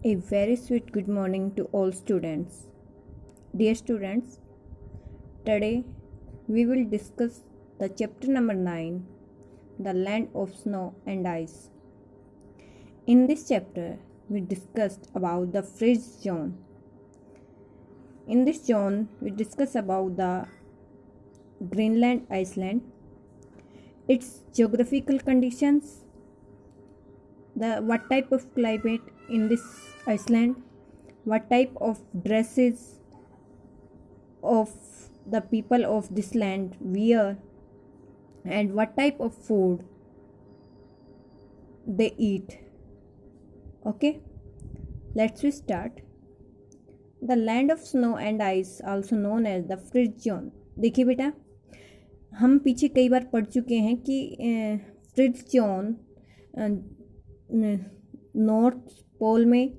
A very sweet good morning to all students. Dear students, today we will discuss the chapter number 9, The Land of Snow and Ice. In this chapter, we discussed about the freeze zone. In this zone, we discuss about the Greenland Iceland, its geographical conditions, what type of climate in this Iceland, what type of dresses of the people of this land wear, and what type of food they eat. Okay, let's start. The land of snow and ice, also known as the freeze zone. देखिए बेटा, हम पीछे कई बार पढ़ चुके हैं कि fridge zone north Pole में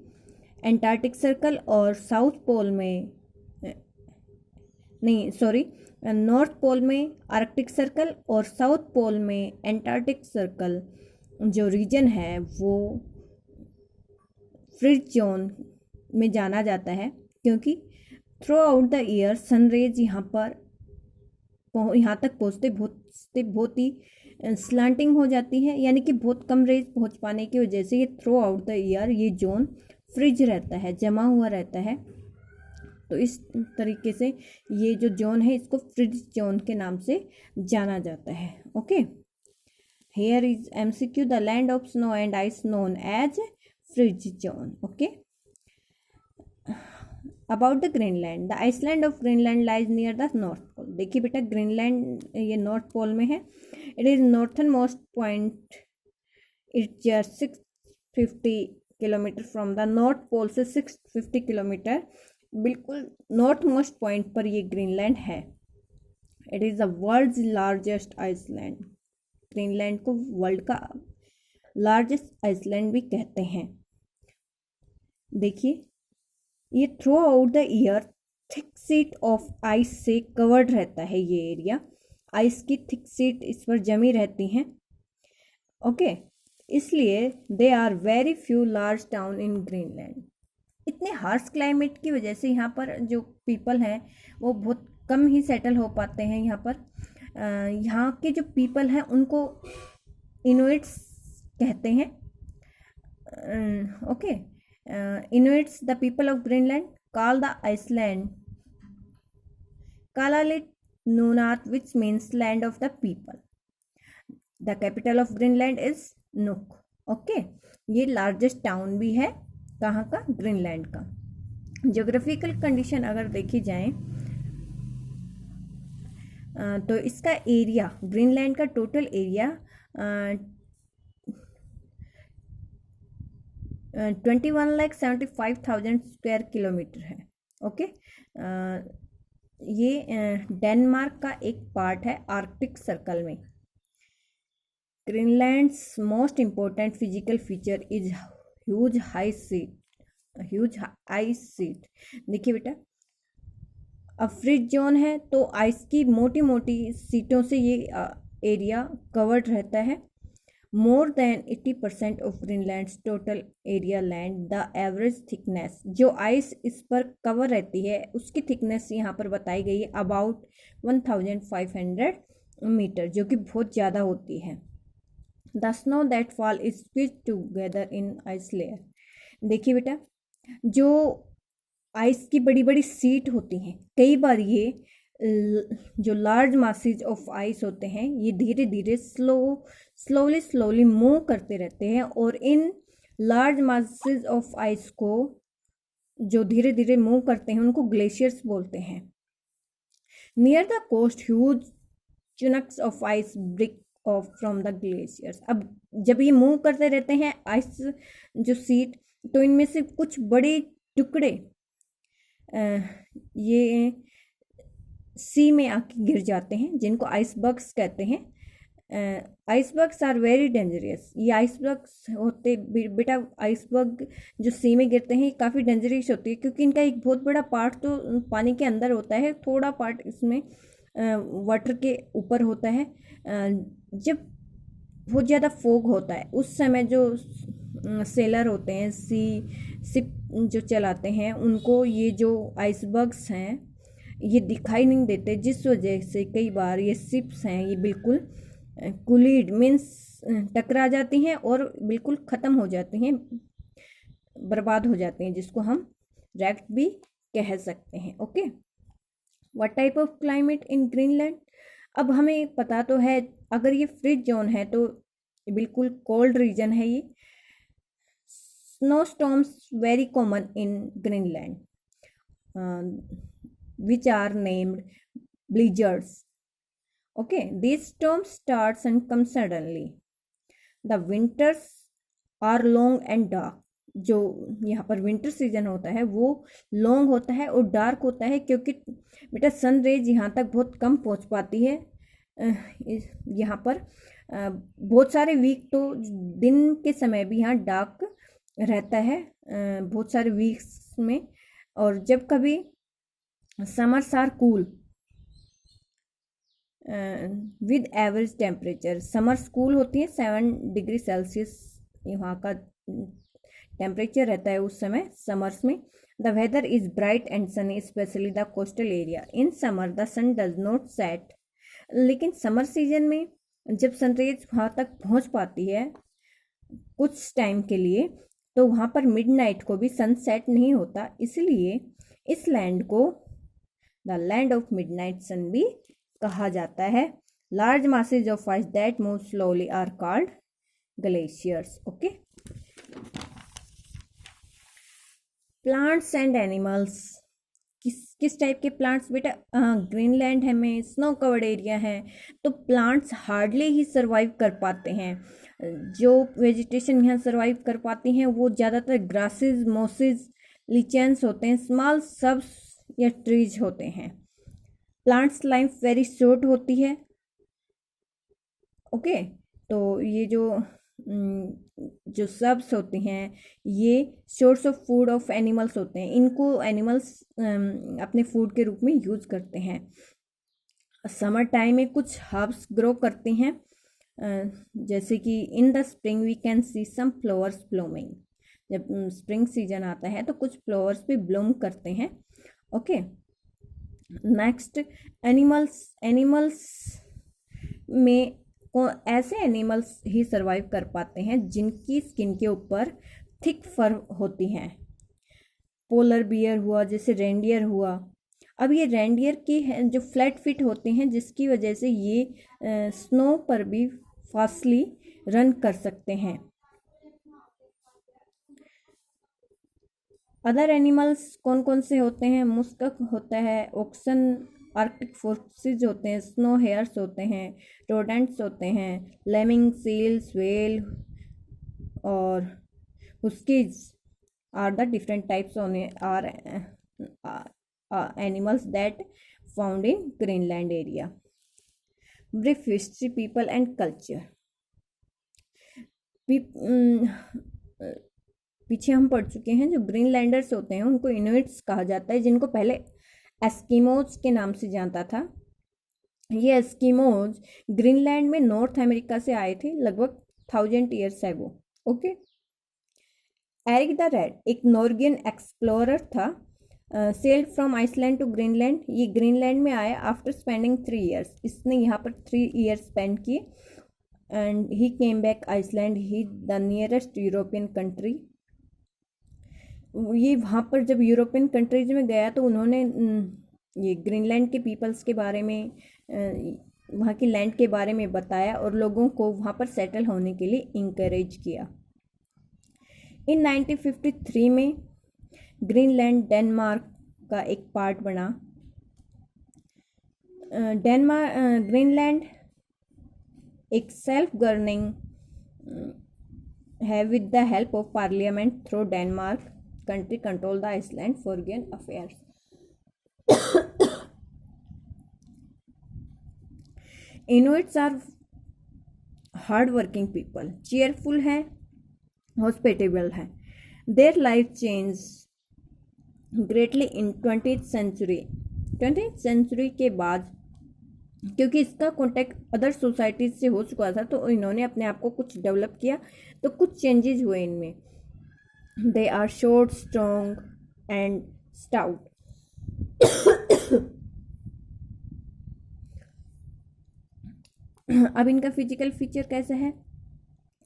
एंटार्क्टिक सर्कल और साउथ पोल में नॉर्थ पोल में आर्कटिक सर्कल और साउथ पोल में एंटार्क्टिक सर्कल जो रीजन है वो फ्रिज जोन में जाना जाता है, क्योंकि through out the year sun rays यहाँ तक पहुँचते बहुत ही स्लांटिंग हो जाती है, यानी कि बहुत कम रेज पहुँच पाने की वजह से ये थ्रू आउट द ईयर ये जोन फ्रिज रहता है, जमा हुआ रहता है। तो इस तरीके से ये जो जोन है इसको फ्रिज जोन के नाम से जाना जाता है। Okay, here is MCQ, the land of snow and ice known as frigid zone. Okay, about the Greenland, the island of Greenland lies near the North Pole. देखिए बेटा, ग्रीनलैंड ये नॉर्थ पोल में है। It is northernmost point, it's just 650 kilometre from the North Pole से 650 kilometre बिल्कुल north most point पर ये Greenland है। It is the world's largest island. Greenland को वर्ल्ड का लार्जेस्ट आइसलैंड भी कहते हैं। देखिए, ये throughout the year thick sheet of ice से कवर्ड रहता है। ये एरिया आइस की थिक सीट इस पर जमी रहती हैं। ओके, इसलिए they are very few large town in Greenland. इतने हार्श क्लाइमेट की वजह से यहाँ पर जो पीपल हैं वो बहुत कम ही सेटल हो पाते हैं। यहाँ पर यहाँ के जो पीपल हैं उनको इनुइट्स कहते हैं। Okay, Inuits, the people of Greenland, call the Iceland Kalalit Nunaat, which means land of the people. The capital of Greenland is Nuuk. Okay, ये लार्जेस्ट टाउन भी है कहाँ का? ग्रीनलैंड का। ज्योग्राफिकल कंडीशन अगर देखी जाए तो इसका एरिया, ग्रीनलैंड का टोटल एरिया 21,75,000 स्क्वायर किलोमीटर है। ओके, ये डेनमार्क का एक पार्ट है आर्कटिक सर्कल में। Greenlands most important physical feature is huge ice seat. देखिए बेटा, अब फ्रिज जोन है तो आइस की मोटी मोटी सीटों से ये एरिया कवर्ड रहता है। More than 80% of Greenland's total area land, the average thickness, जो आइस इस पर कवर रहती है उसकी थिकनेस यहाँ पर बताई गई है अबाउट 1500 मीटर, जो कि बहुत ज़्यादा होती है। The snow that fall is squeezed together in ice layer। देखिए बेटा, जो आइस की बड़ी बड़ी सीट होती हैं, कई बार ये जो लार्ज मासेज ऑफ आइस होते हैं ये धीरे धीरे स्लोली मूव करते रहते हैं, और in large masses of ice को जो धीरे धीरे मूव करते हैं उनको ग्लेशियर्स बोलते हैं। Near the coast huge chunks of ice break off from the glaciers. अब जब ये मूव करते रहते हैं आइस जो सीट, तो इनमें से कुछ बड़े टुकड़े ये सी में आके गिर जाते हैं, जिनको आइसबर्ग्स कहते हैं। Icebergs are very dangerous. ये आइसबर्ग्स होते बेटा, आइसबर्ग जो सी में गिरते हैं काफ़ी डेंजरस होती है, क्योंकि इनका एक बहुत बड़ा पार्ट तो पानी के अंदर होता है, थोड़ा पार्ट इसमें वाटर के ऊपर होता है। जब बहुत ज़्यादा फोग होता है उस समय जो सेलर होते हैं, शिप जो चलाते हैं, उनको ये जो आइसबर्ग्स हैं ये दिखाई नहीं देते, जिस वजह से कई बार ये शिप्स हैं ये बिल्कुल कुलीड मीन्स टकरा जाती हैं और बिल्कुल ख़त्म हो जाती हैं, बर्बाद हो जाती हैं, जिसको हम रैक्ट भी कह सकते हैं। Okay, what type of climate in Greenland. अब हमें पता तो है, अगर ये फ्रिज जोन है तो बिल्कुल कोल्ड रीजन है ये। Snow storms very common in Greenland which are named blizzards. Okay, these storms starts and come suddenly. The winters are long and dark. जो यहाँ पर विंटर सीजन होता है वो लॉन्ग होता है और डार्क होता है, क्योंकि बेटा सन रेज यहाँ तक बहुत कम पहुँच पाती है। यहाँ पर बहुत सारे वीक तो दिन के समय भी यहाँ डार्क रहता है बहुत सारे वीक्स में, और जब कभी summers are cool with average temperature. Summers cool होती है, 7 डिग्री सेल्सियस यहाँ का टेम्परेचर रहता है उस समय समर्स में। The weather is bright and sunny specially the coastal area. In summer the sun does not set. लेकिन समर सीजन में जब सनरेज वहाँ तक पहुँच पाती है कुछ टाइम के लिए, तो वहाँ पर मिडनाइट को भी सनसेट नहीं होता, इसलिए इस लैंड को the land of midnight sun भी कहा जाता है। Large masses of ice that move slowly are called glaciers. Okay, plants and animals. किस टाइप के प्लांट्स बेटा, ग्रीनलैंड है में स्नो कवर्ड एरिया है, तो प्लांट्स हार्डली ही सर्वाइव कर पाते हैं। जो वेजिटेशन यहाँ सर्वाइव कर पाती हैं वो ज़्यादातर ग्रासेस, मॉसेस, लिचेंस होते हैं, स्मॉल सब्स या ट्रीज होते हैं। प्लांट्स लाइफ वेरी शॉर्ट होती है। ओके, तो ये जो सब्स होती हैं ये source of food of animals होते हैं, इनको एनिमल्स अपने फूड के रूप में यूज करते हैं। समर टाइम में कुछ हर्ब्स ग्रो करती हैं, जैसे कि in the spring we can see some flowers blooming. जब स्प्रिंग सीजन आता है तो कुछ फ्लावर्स भी ब्लूम करते हैं। ओके, नेक्स्ट एनिमल्स में ऐसे एनिमल्स ही सर्वाइव कर पाते हैं जिनकी स्किन के ऊपर थिक फर होती हैं। पोलर बियर हुआ, जैसे रेंडियर हुआ। अब ये रेंडियर की जो फ्लैट फिट होते हैं, जिसकी वजह से ये स्नो पर भी फास्टली रन कर सकते हैं। अदर एनिमल्स कौन कौन से होते हैं, मुस्कक होता है, ऑक्सन, आर्कटिक फोक्सेस होते हैं, स्नो हेयर्स होते हैं, रोडेंट्स होते हैं, लेमिंग, सील्स, व्हेल और huskies are the different types are animals that found in Greenland area. Brief history, people and culture. पीछे हम पढ़ चुके हैं, जो ग्रीनलैंडर्स होते हैं उनको इनुइट्स कहा जाता है, जिनको पहले एस्किमोज के नाम से जानता था। ये एस्किमोज ग्रीनलैंड में नॉर्थ अमेरिका से आए थे लगभग 1000 years ago. Okay, Eric the Red एक नॉर्वेजियन एक्सप्लोरर था, sailed from Iceland to Greenland. ये ग्रीनलैंड में आया आफ्टर स्पेंडिंग 3 ईयर्स। इसने यहाँ पर 3 ईयर्स स्पेंड किए and he came back Iceland, he the nearest European country. ये वहाँ पर जब यूरोपियन कंट्रीज में गया तो उन्होंने ये ग्रीनलैंड के पीपल्स के बारे में, वहाँ की लैंड के बारे में बताया और लोगों को वहाँ पर सेटल होने के लिए इंकरेज किया। इन 1953 में ग्रीनलैंड डेनमार्क का एक पार्ट बना। ग्रीनलैंड एक सेल्फ गवर्निंग है with the help of parliament through Denmark country control the Iceland foreign affairs. Inuits are hard working people, cheerful है, hospitable है. Their life changed greatly in 20th century. 20th century के बाद क्योंकि इसका contact other societies से हो चुका था, तो इन्होंने अपने आप को कुछ डेवलप किया, तो कुछ चेंजेस हुए इनमें। They are short, strong and stout. अब इनका फिजिकल फीचर कैसा है?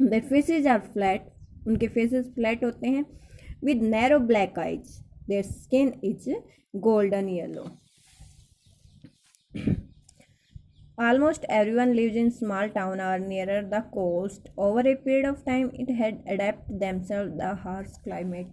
देयर फेसेस आर फ्लैट, उनके फेसेस फ्लैट होते हैं, with narrow black eyes, their skin is golden yellow. Almost everyone lives in small town or nearer the coast. Over a period of time, it had adapted themselves the harsh climate.